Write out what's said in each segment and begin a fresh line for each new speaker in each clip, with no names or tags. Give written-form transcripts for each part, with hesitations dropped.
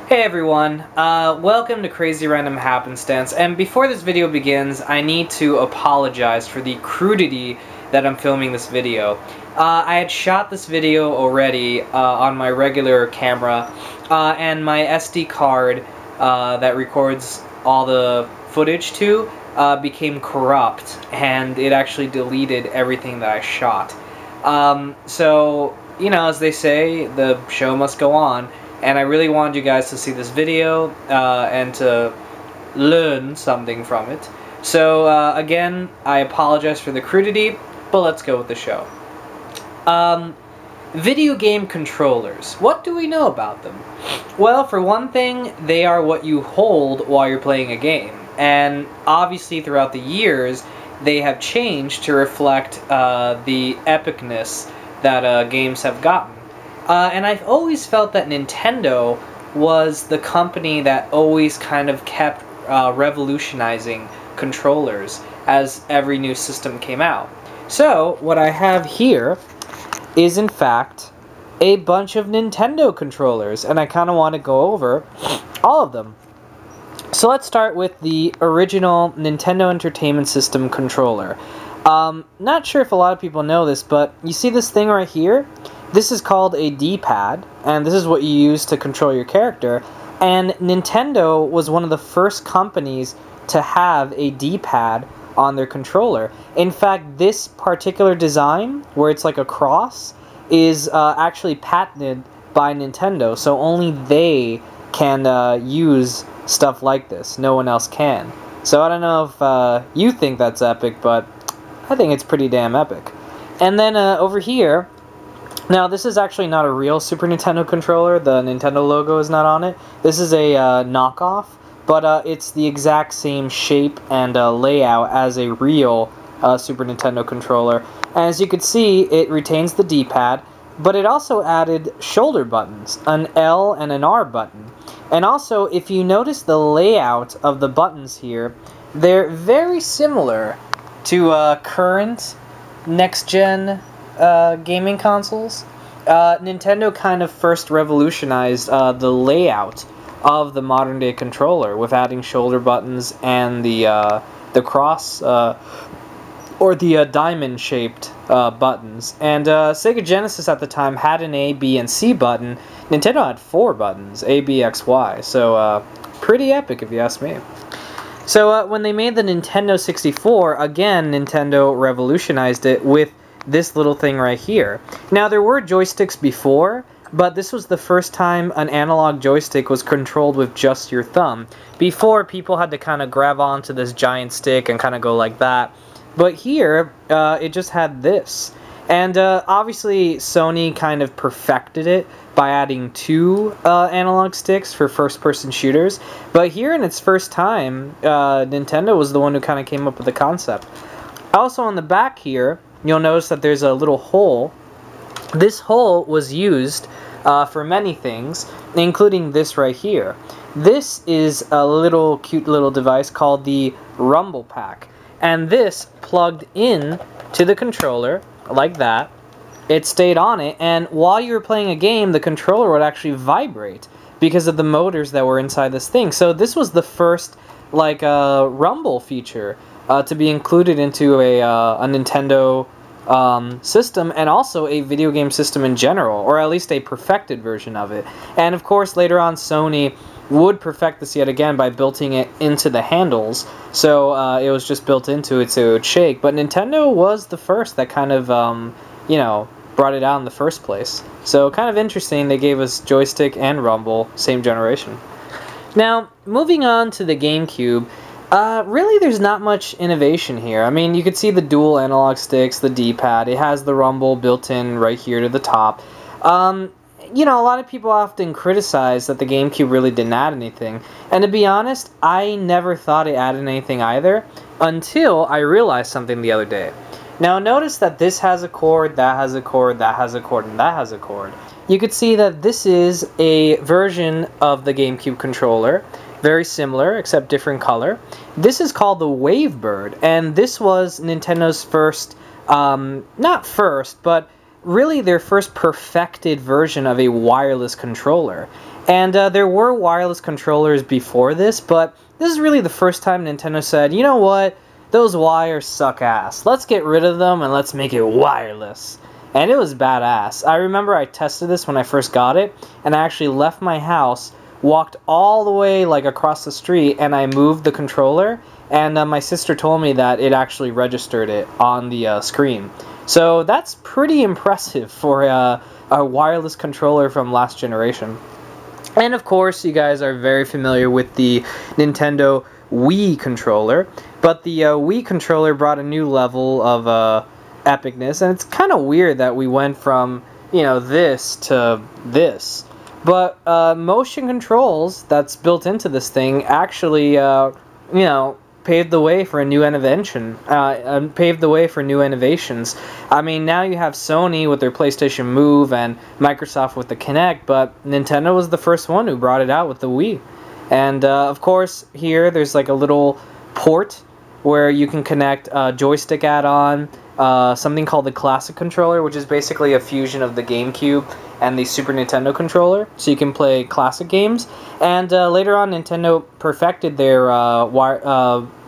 Hey everyone, welcome to Crazy Random Happenstance, and before this video begins, I need to apologize for the crudity that I'm filming this video. I had shot this video already on my regular camera, and my SD card that records all the footage to became corrupt, and it actually deleted everything that I shot. So, you know, as they say, the show must go on. And I really wanted you guys to see this video and to learn something from it. So again, I apologize for the crudity, but let's go with the show. Video game controllers. What do we know about them? Well, for one thing, they are what you hold while you're playing a game. And obviously throughout the years, they have changed to reflect the epicness that games have gotten. And I've always felt that Nintendo was the company that always kind of kept revolutionizing controllers as every new system came out. So, what I have here is in fact a bunch of Nintendo controllers, and I kind of want to go over all of them. So let's start with the original Nintendo Entertainment System controller. Not sure if a lot of people know this, but you see this thing right here? This is called a D-pad, and this is what you use to control your character. And Nintendo was one of the first companies to have a D-pad on their controller. In fact, this particular design, where it's like a cross, is actually patented by Nintendo, so only they can use stuff like this. No one else can. So I don't know if you think that's epic, but I think it's pretty damn epic. And then over here, now, this is actually not a real Super Nintendo controller. The Nintendo logo is not on it. This is a knockoff, but it's the exact same shape and layout as a real Super Nintendo controller. And as you can see, it retains the D-pad, but it also added shoulder buttons, an L and an R button. And also, if you notice the layout of the buttons here, they're very similar to current next-gen gaming consoles. Nintendo kind of first revolutionized the layout of the modern day controller with adding shoulder buttons and the cross or the diamond shaped buttons. And Sega Genesis at the time had an A, B, and C button. Nintendo had 4 buttons, A, B, X, Y. So pretty epic if you ask me. So when they made the Nintendo 64, again Nintendo revolutionized it with this little thing right here. Now, there were joysticks before, but this was the first time an analog joystick was controlled with just your thumb. Before, people had to kind of grab onto this giant stick and kind of go like that. But here, it just had this. And obviously, Sony kind of perfected it by adding 2 analog sticks for first-person shooters. But here, in its first time, Nintendo was the one who kind of came up with the concept. Also, on the back here, you'll notice that there's a little hole. This hole was used for many things, including this right here. This is a little cute little device called the Rumble Pack. And this plugged in to the controller like that. It stayed on it, and while you were playing a game, the controller would actually vibrate because of the motors that were inside this thing. So this was the first like rumble feature to be included into a Nintendo system, and also a video game system in general, or at least a perfected version of it. And of course, later on, Sony would perfect this yet again by building it into the handles, so it was just built into it so it would shake. But Nintendo was the first that kind of, you know, brought it out in the first place. So kind of interesting, they gave us joystick and rumble, same generation. Now, moving on to the GameCube, really there's not much innovation here. I mean, you could see the dual analog sticks, the D-pad, it has the rumble built in right here to the top. You know, a lot of people often criticize that the GameCube really didn't add anything. And to be honest, I never thought it added anything either, until I realized something the other day. Now notice that this has a cord, that has a cord, that has a cord, and that has a cord. You could see that this is a version of the GameCube controller. Very similar, except different color. This is called the Wavebird, and this was Nintendo's first, not first, but really their first perfected version of a wireless controller. And there were wireless controllers before this, but this is really the first time Nintendo said, you know what, those wires suck ass. Let's get rid of them and let's make it wireless. And it was badass. I remember I tested this when I first got it, and I actually left my house, walked all the way like across the street, and I moved the controller, and my sister told me that it actually registered it on the screen. So that's pretty impressive for a wireless controller from last generation. And of course, you guys are very familiar with the Nintendo Wii controller, but the Wii controller brought a new level of epicness, and it's kind of weird that we went from, you know, this to this. But motion controls that's built into this thing actually, you know, paved the way for a new invention, paved the way for new innovations. I mean, now you have Sony with their PlayStation Move and Microsoft with the Kinect, but Nintendo was the first one who brought it out with the Wii. And of course, here there's like a little port where you can connect a joystick add-on, something called the Classic Controller, which is basically a fusion of the GameCube and the Super Nintendo controller, so you can play classic games. And later on, Nintendo perfected their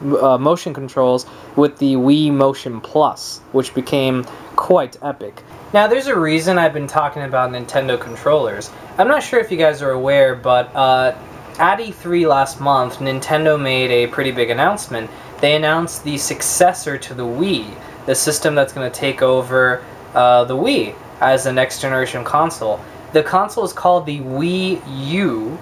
motion controls with the Wii Motion Plus, which became quite epic. Now, there's a reason I've been talking about Nintendo controllers. I'm not sure if you guys are aware, but at E3 last month, Nintendo made a pretty big announcement. They announced the successor to the Wii, the system that's going to take over the Wii as the next generation console. The console is called the Wii U,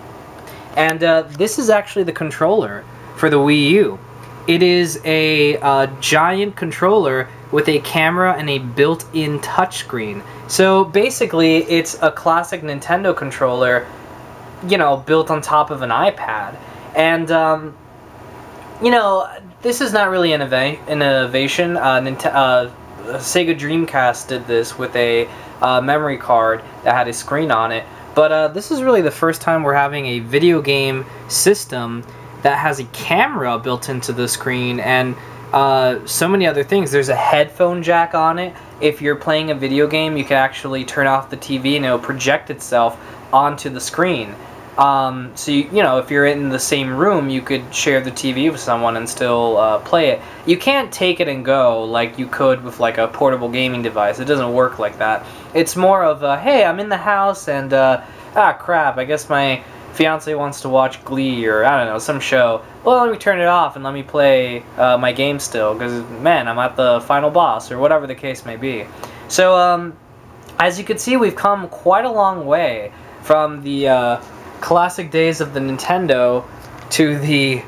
and this is actually the controller for the Wii U. It is a giant controller with a camera and a built-in touchscreen. So basically, it's a classic Nintendo controller, you know, built on top of an iPad. And, you know, this is not really an innovation. Sega Dreamcast did this with a memory card that had a screen on it. But this is really the first time we're having a video game system that has a camera built into the screen and so many other things. There's a headphone jack on it. If you're playing a video game, you can actually turn off the TV and it'll project itself onto the screen. So you know, if you're in the same room, you could share the TV with someone and still play it. You can't take it and go like you could with like a portable gaming device. It doesn't work like that. It's more of a, hey, I'm in the house and crap, I guess my fiance wants to watch Glee or I don't know, some show. Well, let me turn it off and let me play my game still, because man, I'm at the final boss or whatever the case may be. So as you can see, we've come quite a long way from the classic days of the Nintendo to the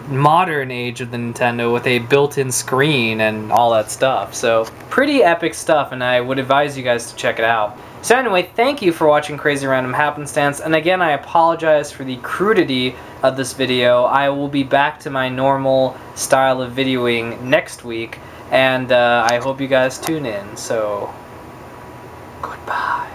modern age of the Nintendo with a built-in screen and all that stuff. So pretty epic stuff, and I would advise you guys to check it out. So anyway, thank you for watching Crazy Random Happenstance, and again, I apologize for the crudity of this video. I will be back to my normal style of videoing next week, and I hope you guys tune in. So goodbye.